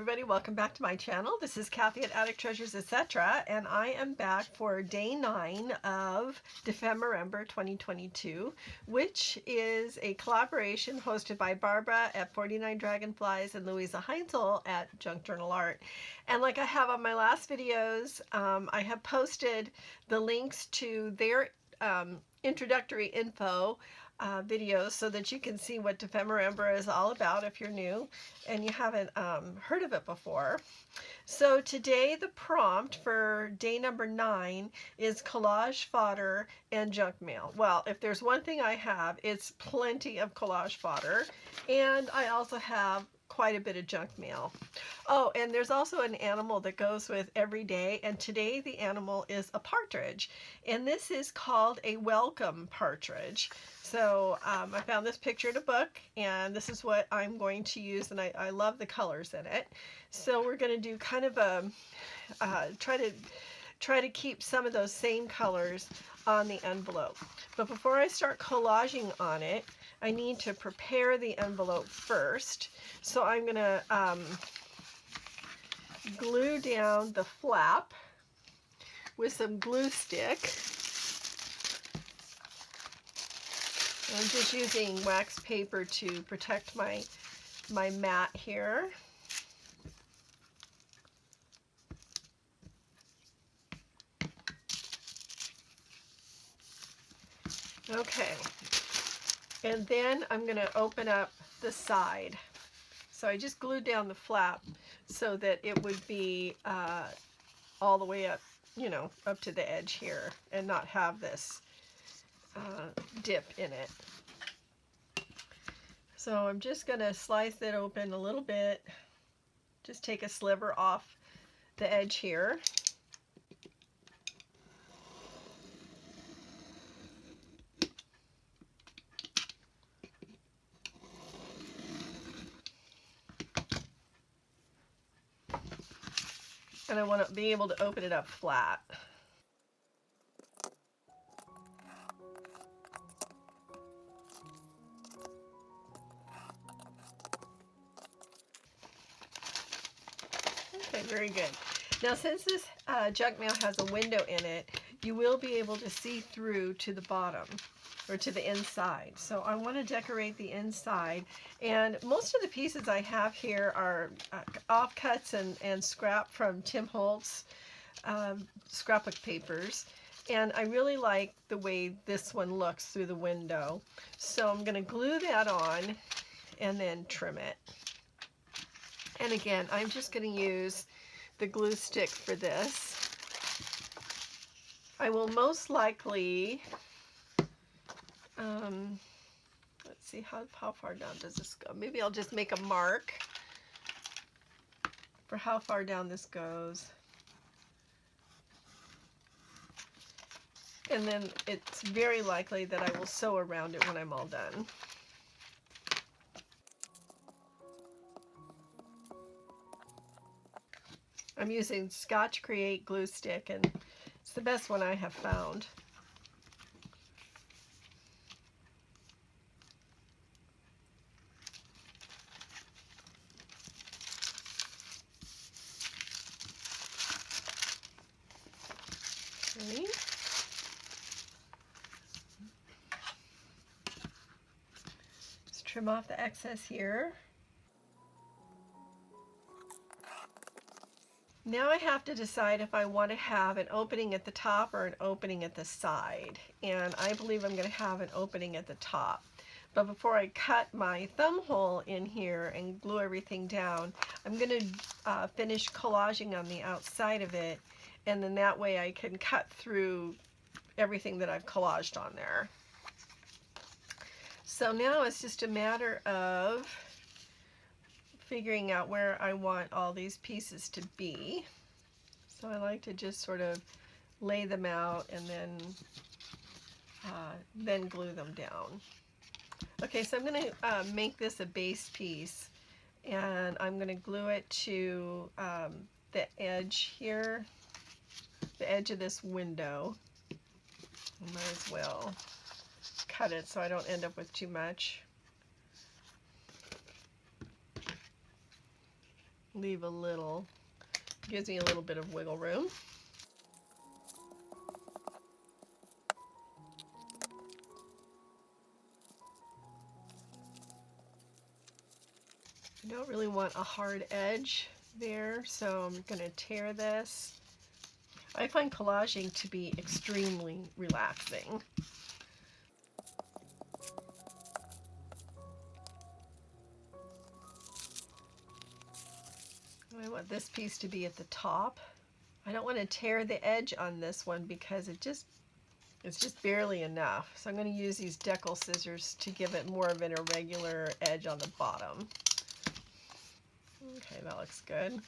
everybody, welcome back to my channel. This is Kathy at Attic Treasures, etc. And I am back for day 9 of Ephemera 2022, which is a collaboration hosted by Barbara at 49 Dragonflies and Louisa Heinzel at Junk Journal Art. And like I have on my last videos, I have posted the links to their introductory info videos so that you can see what Ephemera is all about if you're new and you haven't heard of it before. So today the prompt for day number 9 is collage, fodder, and junk mail. Well, if there's one thing I have, it's plenty of collage fodder, and I also have quite a bit of junk mail. Oh, and there's also an animal that goes with every day, and today the animal is a partridge, and this is called a welcome partridge. So I found this picture in a book, and this is what I'm going to use, and I love the colors in it. So we're going to do kind of a try to keep some of those same colors on the envelope. But before I start collaging on it, I need to prepare the envelope first. So I'm going to glue down the flap with some glue stick. I'm just using wax paper to protect my mat here. Okay, and then I'm going to open up the side. So I just glued down the flap so that it would be all the way up, you know, up to the edge here and not have this dip in it. So I'm just going to slice it open a little bit, just take a sliver off the edge here. And I want to be able to open it up flat. Okay, very good. Now since this junk mail has a window in it, you will be able to see through to the bottom or to the inside. So I want to decorate the inside, and most of the pieces I have here are offcuts and scrap from Tim Holtz scrapbook papers. And I really like the way this one looks through the window. So I'm going to glue that on and then trim it. And again, I'm just going to use the glue stick for this. I will most likely, let's see, how far down does this go? Maybe I'll just make a mark for how far down this goes. And then it's very likely that I will sew around it when I'm all done. I'm using Scotch Create glue stick, and it's the best one I have found. Okay. Just trim off the excess here. Now I have to decide if I want to have an opening at the top or an opening at the side. And I believe I'm going to have an opening at the top. But before I cut my thumb hole in here and glue everything down, I'm going to finish collaging on the outside of it. And then that way I can cut through everything that I've collaged on there. So now it's just a matter of figuring out where I want all these pieces to be. So I like to just sort of lay them out and then glue them down. Okay, so I'm going to make this a base piece, and I'm going to glue it to the edge here, the edge of this window. I might as well cut it so I don't end up with too much. leave a little, gives me a little bit of wiggle room. I don't really want a hard edge there, so I'm going to tear this. I find collaging to be extremely relaxing. I want this piece to be at the top. I don't want to tear the edge on this one because it's just barely enough. So I'm going to use these decal scissors to give it more of an irregular edge on the bottom. Okay, that looks good.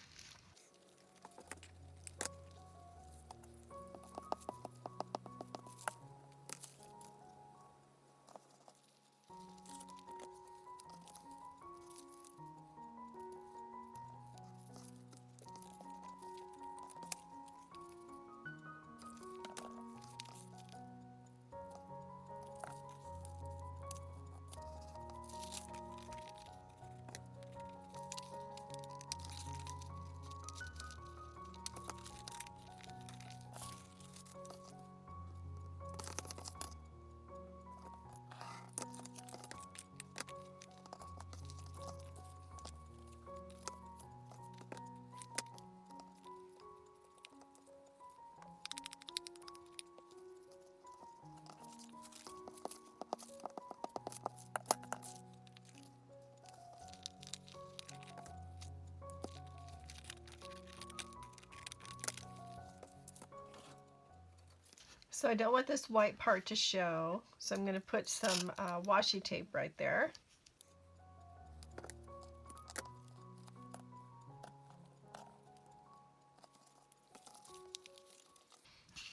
So I don't want this white part to show, so I'm going to put some washi tape right there.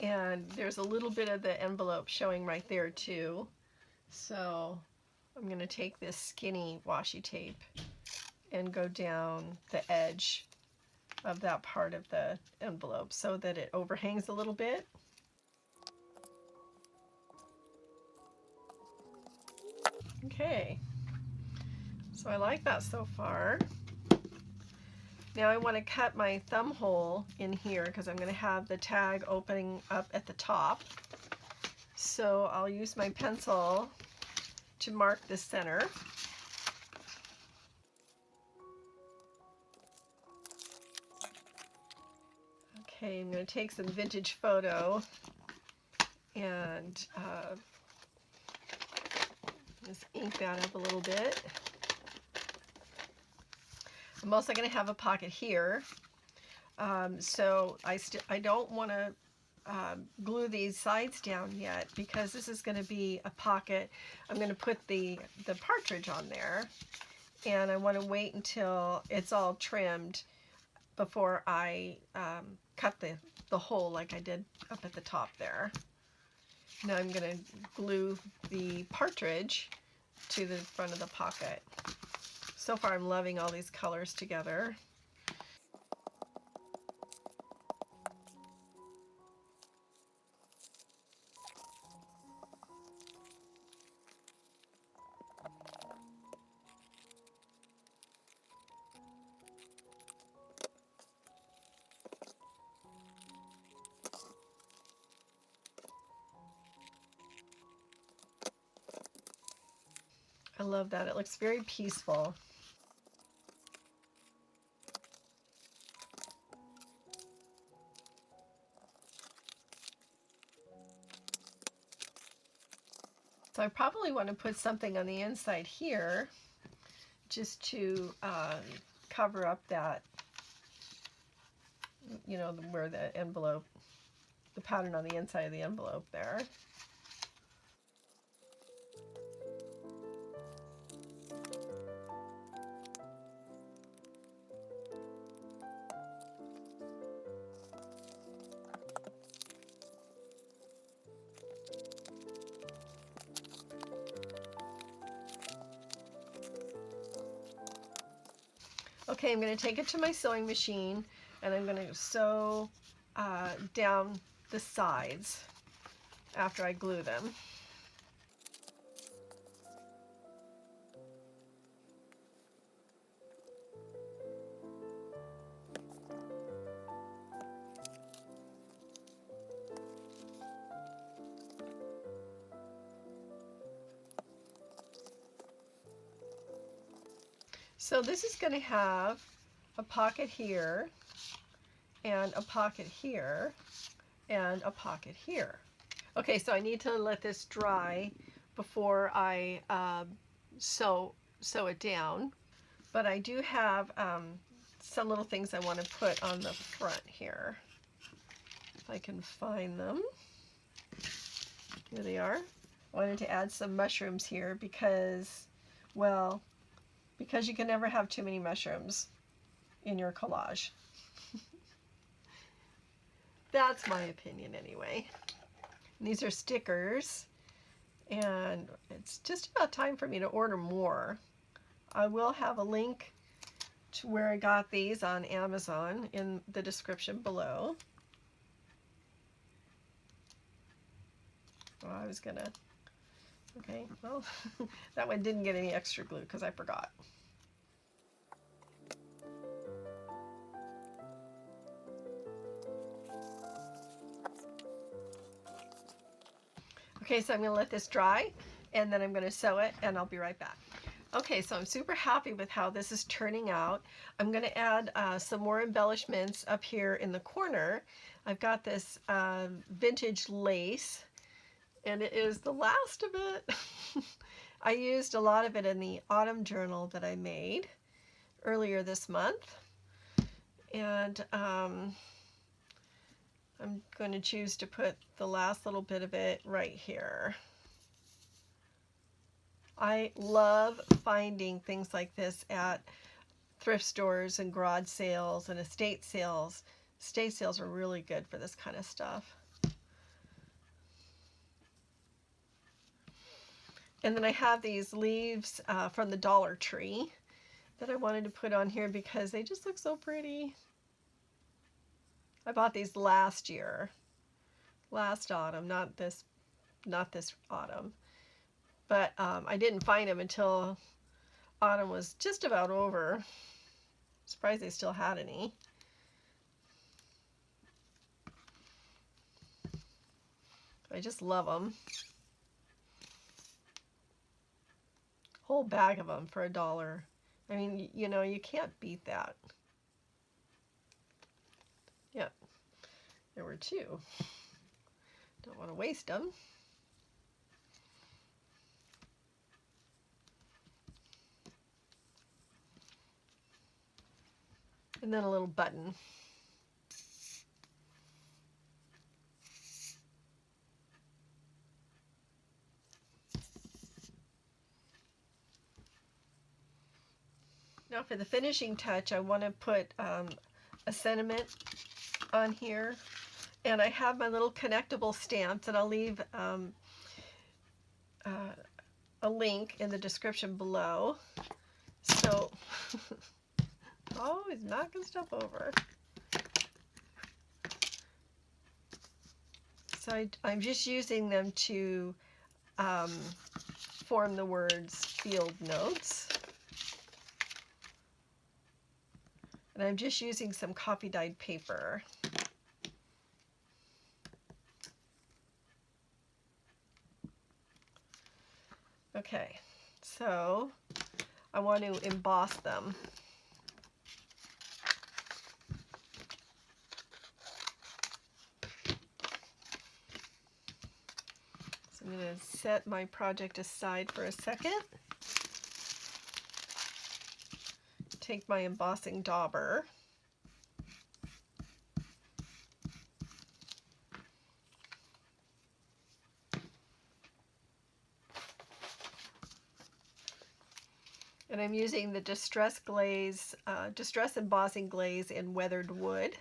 And there's a little bit of the envelope showing right there too. So I'm going to take this skinny washi tape and go down the edge of that part of the envelope so that it overhangs a little bit. Okay, so I like that so far. Now I want to cut my thumb hole in here because I'm going to have the tag opening up at the top. So I'll use my pencil to mark the center. Okay, I'm going to take some vintage photo and just ink that up a little bit. I'm also going to have a pocket here, so I don't want to glue these sides down yet because this is going to be a pocket. I'm going to put the partridge on there, and I want to wait until it's all trimmed before I cut the hole like I did up at the top there. Now I'm going to glue the partridge to the front of the pocket. So far I'm loving all these colors together. I love that. It looks very peaceful. So I probably want to put something on the inside here just to cover up that, you know, where the envelope, the pattern on the inside of the envelope there. Okay, I'm going to take it to my sewing machine and I'm going to sew down the sides after I glue them. So this is going to have a pocket here, and a pocket here, and a pocket here. Okay, so I need to let this dry before I sew it down. But I do have some little things I want to put on the front here. If I can find them. Here they are. I wanted to add some mushrooms here because, well, because you can never have too many mushrooms in your collage. That's my opinion anyway. And these are stickers, and it's just about time for me to order more. I will have a link to where I got these on Amazon in the description below. Oh, I was gonna, okay, well, that one didn't get any extra glue because I forgot. Okay, so I'm gonna let this dry, and then I'm gonna sew it, and I'll be right back. Okay, so I'm super happy with how this is turning out. I'm going to add some more embellishments up here in the corner. I've got this vintage lace, and it is the last of it. I used a lot of it in the autumn journal that I made earlier this month. And I'm going to choose to put the last little bit of it right here. I love finding things like this at thrift stores and garage sales and estate sales. Estate sales are really good for this kind of stuff. And then I have these leaves from the Dollar Tree that I wanted to put on here because they just look so pretty. I bought these last year, last autumn, not this autumn. But I didn't find them until autumn was just about over. Surprised they still had any. I just love them. Whole bag of them for $1. I mean, you know, you can't beat that. Yep, there were 2. Don't want to waste them. And then a little button. Now for the finishing touch, I want to put a sentiment on here. And I have my little connectable stamps, and I'll leave a link in the description below. So, oh, he's knocking stuff over. So I'm just using them to form the words field notes. And I'm just using some copy dyed paper. Okay, so I want to emboss them. So I'm going to set my project aside for a second. Take my embossing dauber. And I'm using the Distress Glaze, Distress Embossing Glaze in Weathered Wood.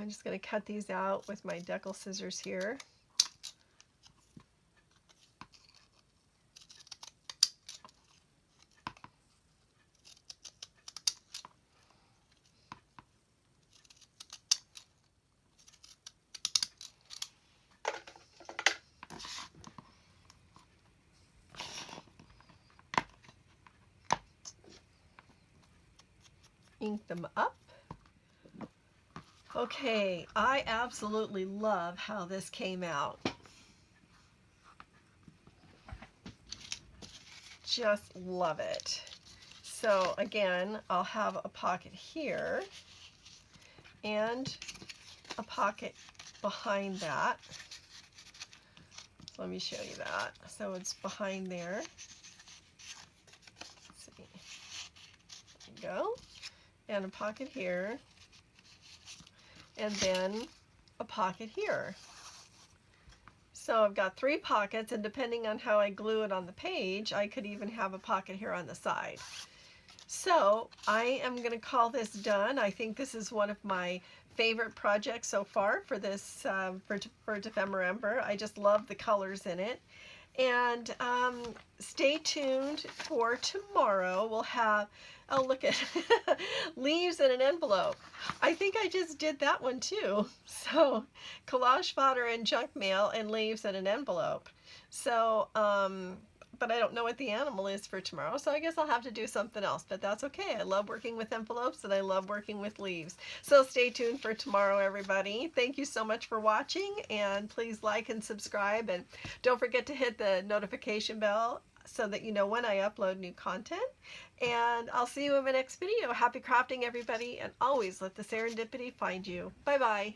I'm just going to cut these out with my decal scissors here. Ink them up. Okay, I absolutely love how this came out. Just love it. So again, I'll have a pocket here and a pocket behind that. So let me show you that. So it's behind there. Let's see. There you go. And a pocket here. And then a pocket here. So I've got 3 pockets, and depending on how I glue it on the page, I could even have a pocket here on the side. So I am going to call this done. I think this is one of my favorite projects so far for this for Ephemera. I just love the colors in it. And stay tuned for tomorrow. We'll have, oh look at leaves in an envelope. I think I just did that one too. So collage, fodder, and junk mail, and leaves in an envelope. So but I don't know what the animal is for tomorrow, so I guess I'll have to do something else, but that's okay. I love working with envelopes, and I love working with leaves. So stay tuned for tomorrow, everybody. Thank you so much for watching, and please like and subscribe, and don't forget to hit the notification bell so that you know when I upload new content. And I'll see you in my next video. Happy crafting, everybody, and always let the serendipity find you. Bye-bye.